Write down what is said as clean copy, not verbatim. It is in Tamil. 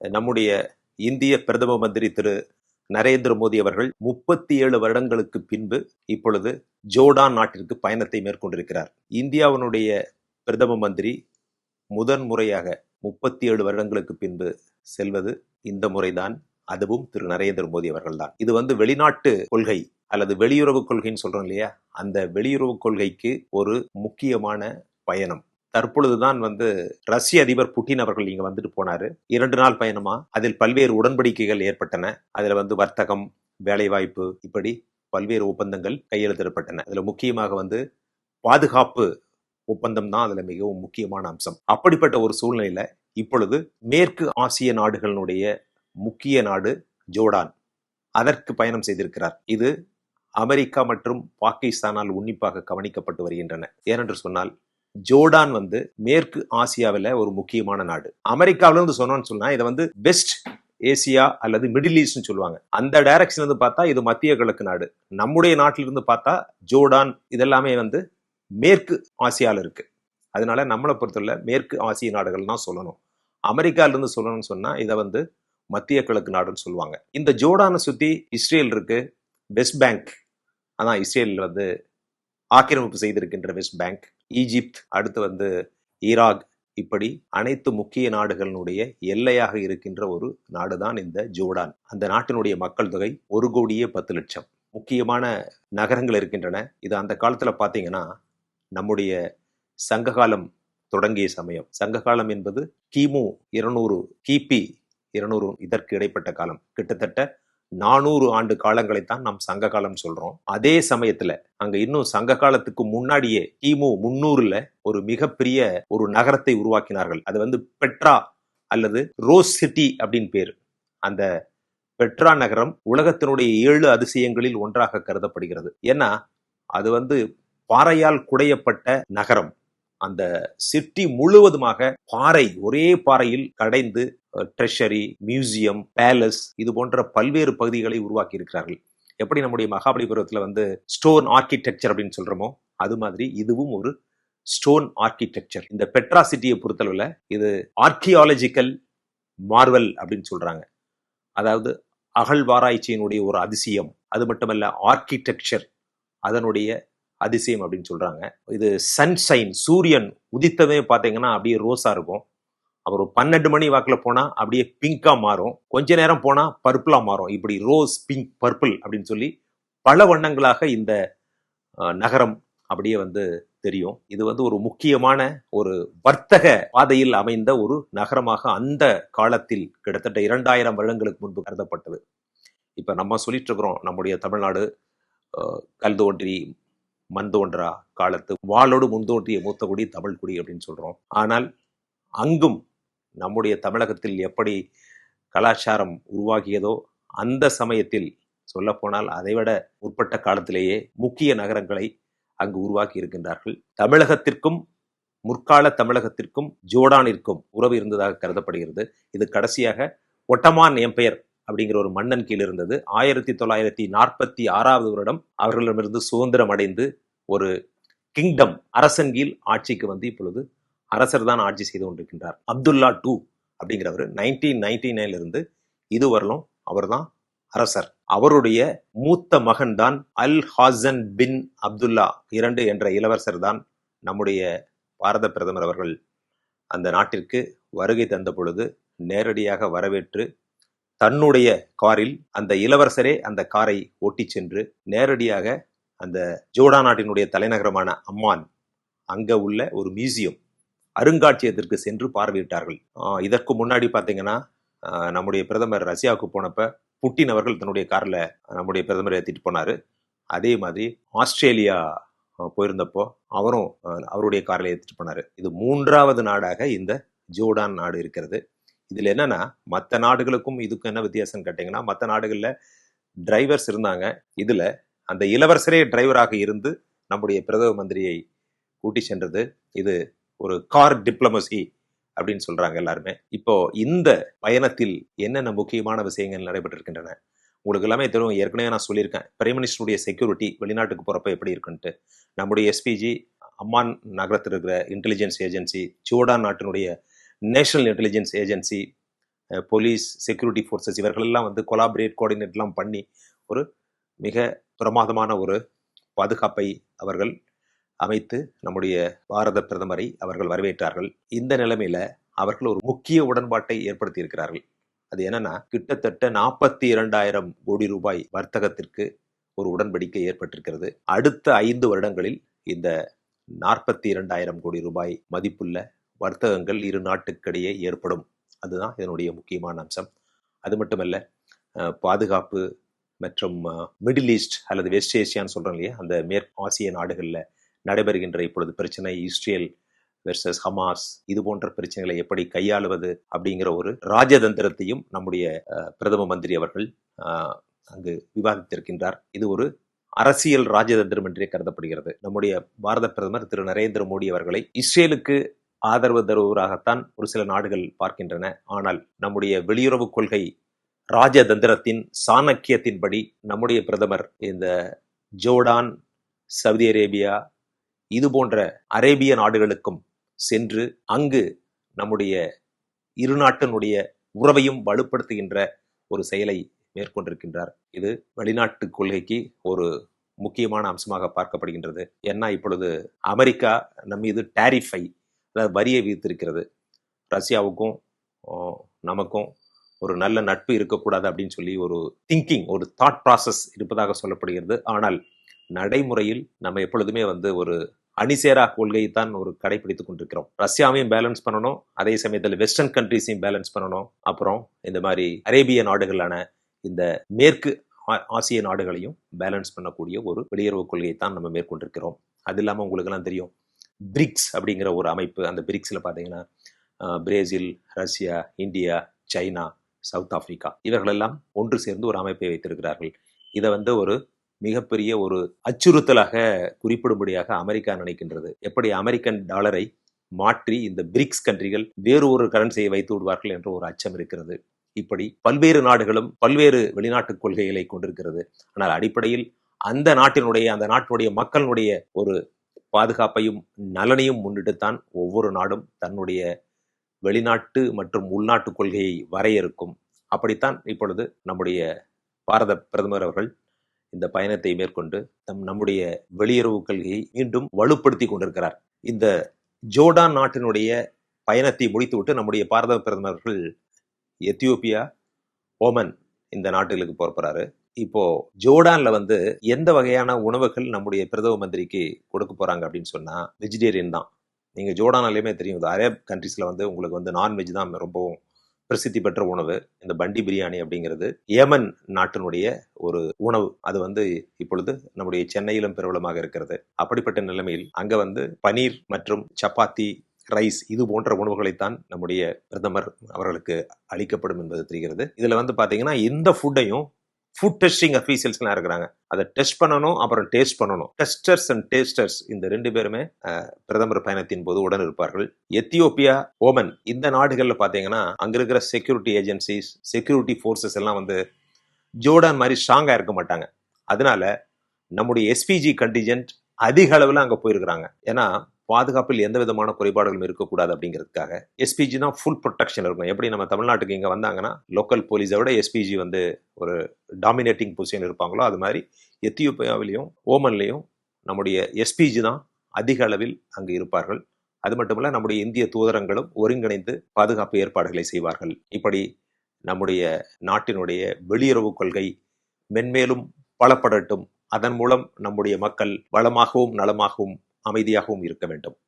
நம்முடைய இந்திய பிரதம மந்திரி திரு நரேந்திர மோடி அவர்கள் 37 வருடங்களுக்கு பின்பு இப்பொழுது ஜோர்டான் நாட்டிற்கு பயணத்தை மேற்கொண்டிருக்கிறார். இந்தியாவினுடைய பிரதம மந்திரி முதன் முறையாக 37 வருடங்களுக்கு பின்பு செல்வது இந்த முறைதான். அதுவும் திரு நரேந்திர மோடி அவர்கள் தான். இது வெளிநாட்டு கொள்கை அல்லது வெளியுறவு கொள்கைன்னு சொல்றோம் இல்லையா, அந்த வெளியுறவு கொள்கைக்கு ஒரு முக்கியமான பயணம். தற்பொழுதுதான் ரஷ்ய அதிபர் புட்டின் அவர்கள் இங்க வந்துட்டு போனாரு. 2 நாள் பயணமா. அதில் பல்வேறு உடன்படிக்கைகள் ஏற்பட்டன. அதுல வர்த்தகம், வேலைவாய்ப்பு, இப்படி பல்வேறு ஒப்பந்தங்கள் கையெழுத்திடப்பட்டன. அதுல முக்கியமாக பாதுகாப்பு ஒப்பந்தம் தான் அதுல மிகவும் முக்கியமான அம்சம். அப்படிப்பட்ட ஒரு சூழ்நிலையில இப்பொழுது மேற்கு ஆசிய நாடுகளுடைய முக்கிய நாடு ஜோர்டான், அதற்கு பயணம் செய்திருக்கிறார். இது அமெரிக்கா மற்றும் பாகிஸ்தானால் உன்னிப்பாக கவனிக்கப்பட்டு வருகின்றன. ஏனென்று சொன்னால் ஜோர்டான் மேற்கு ஆசியாவில் ஒரு முக்கியமான நாடு. அமெரிக்காவிலிருந்து சொன்னோம்னு சொன்னா இதை வெஸ்ட் ஏசியா அல்லது மிடில் ஈஸ்ட்னு சொல்லுவாங்க. அந்த டைரக்ஷன் பார்த்தா இது மத்திய கிழக்கு நாடு. நம்முடைய நாட்டிலிருந்து பார்த்தா ஜோர்டான் இதெல்லாமே மேற்கு ஆசியாவில் இருக்கு. அதனால நம்மளை பொறுத்தவரை மேற்கு ஆசிய நாடுகள் தான் சொல்லணும். அமெரிக்காவிலிருந்து சொல்லணும்னு சொன்னா இதை மத்திய கிழக்கு நாடுன்னு சொல்லுவாங்க. இந்த ஜோர்டானை சுத்தி இஸ்ரேல் இருக்கு, வெஸ்ட் பேங்க், அதான் இஸ்ரேல் ஆக்கிரமிப்பு செய்திருக்கின்ற வெஸ்ட் பேங்க், ஈஜிப்த், அடுத்து ஈராக், இப்படி அனைத்து முக்கிய நாடுகளினுடைய எல்லையாக இருக்கின்ற ஒரு நாடுதான் இந்த ஜோர்டான். அந்த நாட்டினுடைய மக்கள் தொகை 1,10,00,000. முக்கியமான நகரங்கள் இருக்கின்றன. இது அந்த காலத்துல பாத்தீங்கன்னா நம்முடைய சங்ககாலம் தொடங்கிய சமயம். சங்ககாலம் என்பது கிமு 200, கிபி 200 இதற்கு இடைப்பட்ட காலம். கிட்டத்தட்ட 400 ஆண்டு காலங்களைத்தான் நாம் சங்க காலம் சொல்றோம். அதே சமயத்துல அங்க இன்னும் சங்க காலத்துக்கு முன்னாடியே கிமு 300ல ஒரு மிகப்பெரிய ஒரு நகரத்தை உருவாக்கினார்கள். அது பெட்ரா அல்லது ரோஸ் சிட்டி அப்படின்னு பேரு. அந்த பெட்ரா நகரம் உலகத்தினுடைய 7 அதிசயங்களில் ஒன்றாக கருதப்படுகிறது. ஏன்னா அது பாறையால் குடையப்பட்ட நகரம். அந்த சிட்டி முழுவதுமாக பாறை, ஒரே பாறையில் கடைந்து ட்ரெஷரி, மியூசியம், பேலஸ், இது போன்ற பல்வேறு பகுதிகளை உருவாக்கி இருக்கிறார்கள். எப்படி நம்முடைய மகாபலிபுரத்துல ஸ்டோன் ஆர்கிடெக்சர் அப்படின்னு சொல்றோமோ, அது மாதிரி இதுவும் ஒரு ஸ்டோன் ஆர்கிடெக்சர். இந்த பெட்ரா சிட்டியை பொறுத்தளவுல இது ஆர்கியாலஜிக்கல் மார்வல் அப்படின்னு சொல்றாங்க. அதாவது அகழ்வாராய்ச்சியினுடைய ஒரு அதிசயம். அது மட்டுமல்ல, ஆர்கிடெக்சர் அதனுடைய அதிசயம் அப்படின்னு சொல்றாங்க. இது சன்ஷைன், சூரியன் உதித்ததே பாத்தீங்கன்னா அப்படியே ரோஸா இருக்கும். அப்புறம் 12 மணி வாக்குல போனா அப்படியே பிங்கா மாறும். கொஞ்ச நேரம் போனா பர்பிளா மாறும். இப்படி ரோஸ், பிங்க், பர்பிள் அப்படின்னு சொல்லி பல வண்ணங்களாக இந்த நகரம் அப்படியே தெரியும். இது ஒரு முக்கியமான ஒரு வர்த்தக பாதையில் அமைந்த ஒரு நகரமாக அந்த காலத்தில் கிட்டத்தட்ட 2000 வருடங்களுக்கு முன்பு கருதப்பட்டது. இப்ப நம்ம சொல்லிட்டு இருக்கிறோம், நம்முடைய தமிழ்நாடு கல் தோன்றி மண் தோன்றா காலத்து வாளோடு முன்தோன்றிய மூத்த குடி தமிழ் குடி அப்படின்னு சொல்றோம். ஆனால் அங்கும் நம்முடைய தமிழகத்தில் எப்படி கலாச்சாரம் உருவாகியதோ அந்த சமயத்தில் சொல்ல போனால் அதைவிட முற்பட்ட காலத்திலேயே முக்கிய நகரங்களை அங்கு உருவாக்கி இருக்கின்றார்கள். தமிழகத்திற்கும் முற்கால தமிழகத்திற்கும் ஜோர்டானிற்கும் உறவு இருந்ததாக கருதப்படுகிறது. இது கடைசியாக ஒட்டமான் எம்பையர் அப்படிங்கிற ஒரு மன்னன் கீழ் இருந்தது. 1946 வருடம் அவர்களிடமிருந்து சுதந்திரம் அடைந்து ஒரு கிங்டம், அரசன் கீழ் ஆட்சிக்கு இப்பொழுது அரசர் தான் ஆட்சி செய்து கொண்டிருக்கின்றார். அப்துல்லா II அப்படிங்கிறவர் 1999 இருந்து இதுவரையிலும் அவர் தான் அரசர். அவருடைய மூத்த மகன் தான் அல் ஹாசன் பின் அப்துல்லா II என்ற இளவரசர் தான் நம்முடைய பாரத பிரதமர் அவர்கள் அந்த நாட்டிற்கு வருகை தந்த பொழுது நேரடியாக வரவேற்று தன்னுடைய காரில் அந்த இளவரசரே அந்த காரை ஓட்டி சென்று நேரடியாக அந்த ஜோர்டான் நாட்டினுடைய தலைநகரமான அம்மான் அங்க உள்ள ஒரு மியூசியம், அருங்காட்சியகத்திற்கு சென்று பார்வையிட்டார்கள். இதற்கு முன்னாடி பாத்தீங்கன்னா நம்முடைய பிரதமர் ரஷ்யாவுக்கு போனப்ப புட்டின் அவர்கள் தன்னுடைய கார்ல நம்முடைய பிரதமரை ஏற்றிட்டு போனாரு. அதே மாதிரி ஆஸ்திரேலியா போயிருந்தப்போ அவரும் அவருடைய கார்ல ஏற்றிட்டு போனாரு. இது 3வது நாடாக இந்த ஜோர்டான் நாடு இருக்கிறது. இதுல என்னன்னா, மற்ற நாடுகளுக்கும் இதுக்கும் என்ன வித்தியாசம் கேட்டீங்கன்னா, மற்ற நாடுகள்ல டிரைவர்ஸ் இருந்தாங்க. இதுல அந்த இளவரசரே டிரைவராக இருந்து நம்முடைய பிரதம மந்திரியை கூட்டி சென்றது. இது ஒரு கார் டிப்ளமசி அப்படின்னு சொல்றாங்க எல்லாருமே. இப்போ இந்த பயணத்தில் என்னென்ன முக்கியமான விஷயங்கள் நடைபெற்றிருக்கின்றன உங்களுக்கு எல்லாமே தெரியும். ஏற்கனவே நான் சொல்லியிருக்கேன், பிரைம் மினிஸ்டருடைய செக்யூரிட்டி வெளிநாட்டுக்கு போறப்ப எப்படி இருக்குன்ட்டு. நம்முடைய எஸ்பிஜி, அம்மான் நகரத்தில் இருக்கிற இன்டெலிஜென்ஸ் ஏஜென்சி, ஜோர்டான் நாட்டினுடைய national intelligence agency, police, security forces இவர்களெல்லாம் வந்து கொலாபரேட், கோஆர்டினேட்லாம் பண்ணி ஒரு மிக பிரமாதமான ஒரு பாதுகாப்பை அவர்கள் அமைத்து நம்முடைய பாரத பிரதமரை அவர்கள் வரவேற்றார்கள். இந்த நிலைமையில அவர்கள் ஒரு முக்கிய உடன்பாட்டை ஏற்படுத்தி இருக்கிறார்கள். அது என்னன்னா, கிட்டத்தட்ட 42,000 கோடி ரூபாய் வர்த்தகத்திற்கு ஒரு உடன்படிக்கை ஏற்பட்டிருக்கிறது. அடுத்த 5 வருடங்களில் இந்த 42,000 கோடி ரூபாய் மதிப்புள்ள வர்த்தகங்கள் இரு நாட்டுக்கிடையே ஏற்படும். அதுதான் இதனுடைய முக்கியமான அம்சம். அது மட்டுமல்ல, பாதுகாப்பு மற்றும் மிடில் ஈஸ்ட் அல்லது வெஸ்ட் ஏசியான்னு சொல்றோம் இல்லையா, அந்த மேற்கு ஆசிய நாடுகளில் நடைபெறுகின்ற இப்பொழுது பிரச்சனை, இஸ்ரேல் வெர்சஸ் ஹமாஸ், இது போன்ற பிரச்சனைகளை எப்படி கையாளுவது அப்படிங்கிற ஒரு ராஜதந்திரத்தையும் நம்முடைய பிரதம மந்திரி அவர்கள் அங்கு விவாதித்திருக்கின்றார். இது ஒரு அரசியல் ராஜதந்திரம் என்றே கருதப்படுகிறது. நம்முடைய பாரத பிரதமர் திரு நரேந்திர மோடி அவர்களை இஸ்ரேலுக்கு ஆதரவு தருவராகத்தான் ஒரு சில நாடுகள் பார்க்கின்றன. ஆனால் நம்முடைய வெளியுறவு கொள்கை ராஜதந்திரத்தின் சாணக்கியத்தின்படி நம்முடைய பிரதமர் இந்த ஜோர்டான், சவுதி அரேபியா, இது போன்ற அரேபிய நாடுகளுக்கும் சென்று அங்கு நம்முடைய இரு நாட்டினுடைய உறவையும் வலுப்படுத்துகின்ற ஒரு செயலை மேற்கொண்டிருக்கின்றார். இது வெளிநாட்டு கொள்கைக்கு ஒரு முக்கியமான அம்சமாக பார்க்கப்படுகின்றது. ஏன்னா இப்பொழுது அமெரிக்கா நம் மீது டாரிஃபை, அதாவது வரியை விதித்திருக்கிறது. ரஷ்யாவுக்கும் நமக்கும் ஒரு நல்ல நட்பு இருக்கக்கூடாது அப்படின்னு சொல்லி ஒரு திங்கிங், ஒரு தாட் ப்ராசஸ் இருப்பதாக சொல்லப்படுகிறது. ஆனால் நடைமுறையில் நம்ம எப்பொழுதுமே வந்து ஒரு அணிசேரா கொள்கையை தான் ஒரு கடைபிடித்துக் கொண்டிருக்கிறோம். ரஷ்யாவையும் பேலன்ஸ் பண்ணணும், அதே சமயத்தில் வெஸ்டர்ன் கண்ட்ரீஸையும் பேலன்ஸ் பண்ணணும். அப்புறம் இந்த மாதிரி அரேபிய நாடுகளான இந்த மேற்கு ஆசிய நாடுகளையும் பேலன்ஸ் பண்ணக்கூடிய ஒரு வெளியுறவு கொள்கையை தான் நம்ம மேற்கொண்டிருக்கிறோம். அது இல்லாமல் உங்களுக்கு எல்லாம் தெரியும், பிரிக்ஸ் அப்படிங்கிற ஒரு அமைப்பு. அந்த பிரிக்ஸ்ல பார்த்தீங்கன்னா Brazil, Russia, India, China, south Africa இவர்களெல்லாம் ஒன்று சேர்ந்து ஒரு அமைப்பை வைத்திருக்கிறார்கள். இதை வந்து ஒரு மிகப்பெரிய ஒரு அச்சுறுத்தலாக குறிப்பிடும்படியாக அமெரிக்கா நினைக்கின்றது. எப்படி அமெரிக்கன் டாலரை மாற்றி இந்த பிரிக்ஸ் கண்ட்ரிகள் வேறு ஒரு கரன்சியை வைத்து விடுவார்கள் என்ற ஒரு அச்சம் இருக்கிறது. இப்படி பல்வேறு நாடுகளும் பல்வேறு வெளிநாட்டு கொள்கைகளை கொண்டிருக்கிறது. ஆனால் அடிப்படையில் அந்த நாட்டினுடைய மக்களுடைய ஒரு பாதுகாப்பையும் நலனையும் முன்னிட்டுத்தான் ஒவ்வொரு நாடும் தன்னுடைய வெளிநாட்டு மற்றும் உள்நாட்டு கொள்கையை வரையறுக்கும். அப்படித்தான் இப்பொழுது நம்முடைய பாரத பிரதமர் அவர்கள் இந்த பயணத்தை மேற்கொண்டு நம்முடைய வெளியுறவு கொள்கையை மீண்டும் வலுப்படுத்தி கொண்டிருக்கிறார். இந்த ஜோர்டான் நாட்டினுடைய பயணத்தை முடித்துவிட்டு நம்முடைய பாரத பிரதமர்கள் எத்தியோப்பியா, ஓமன் இந்த நாட்டுகளுக்கு போறாரு. இப்போ ஜோர்டான்ல வந்து எந்த வகையான உணவுகள் நம்முடைய பிரதம மந்திரிக்கு கொடுக்க போறாங்க அப்படின்னு சொன்னா வெஜிடேரியன் தான். நீங்க ஜோர்டானாலேயுமே தெரியும், அரேப் கண்ட்ரீஸ்ல வந்து உங்களுக்கு வந்து நான்வெஜ் தான் ரொம்பவும் பிரசித்தி பெற்ற உணவு. இந்த பண்டி பிரியாணி அப்படிங்கிறது ஏமன் நாட்டினுடைய ஒரு உணவு. அது வந்து இப்பொழுது நம்முடைய சென்னையிலும் பிரபலமாக இருக்கிறது. அப்படிப்பட்ட நிலைமையில் அங்க வந்து பனீர் மற்றும் சப்பாத்தி, ரைஸ் இது போன்ற உணவுகளைத்தான் நம்முடைய பிரதமர் அவர்களுக்கு அளிக்கப்படும் என்பது தெரிகிறது. இதுல வந்து பாத்தீங்கன்னா இந்த ஃபுட்டையும் ஃபுட் டெஸ்டிங் அஃபீஷியல்ஸ்லாம் இருக்கிறாங்க, அதை டெஸ்ட் பண்ணணும், அப்புறம் டேஸ்ட் பண்ணணும். டெஸ்டர்ஸ் அண்ட் டேஸ்டர்ஸ் இந்த 2 பேருமே பிரதமர் பயணத்தின் போது உடன் இருப்பார்கள். எத்தியோப்பியா, ஓமன் இந்த நாடுகள்ல பாத்தீங்கன்னா அங்க இருக்கிற செக்யூரிட்டி ஏஜென்சிஸ், செக்யூரிட்டி ஃபோர்ஸஸ் எல்லாம் வந்து ஜோர்டான் மாதிரி ஸ்ட்ராங்கா இருக்க மாட்டாங்க. அதனால நம்முடைய எஸ்பிஜி கண்டிஜென்ட் அதிக அளவில் அங்க போயிருக்கிறாங்க. ஏன்னா பாதுகாப்பில் எந்த விதமான குறைபாடுகளும் இருக்கக்கூடாது அப்படிங்கிறதுக்காக எஸ்பிஜி தான் ஃபுல் ப்ரொடெக்ஷன் இருக்கும். எப்படி நம்ம தமிழ்நாட்டுக்கு இங்க வந்தாங்கன்னா லோக்கல் போலீஸை விட எஸ்பிஜி வந்து ஒரு டாமினேட்டிங் பொசிஷன் இருப்பாங்களோ, அது மாதிரி எத்தியோப்பியாவிலையும் ஓமன்லையும் நம்முடைய எஸ்பிஜி தான் அதிக அளவில் அங்கு இருப்பார்கள். அது மட்டுமல்ல, நம்முடைய இந்திய தூதரங்களும் ஒருங்கிணைந்து பாதுகாப்பு ஏற்பாடுகளை செய்வார்கள். இப்படி நம்முடைய நாட்டினுடைய வெளியுறவு கொள்கை மென்மேலும் பலப்படட்டும். அதன் மூலம் நம்முடைய மக்கள் வளமாகவும் நலமாகவும் அமைதியாகவும் இருக்க வேண்டும்.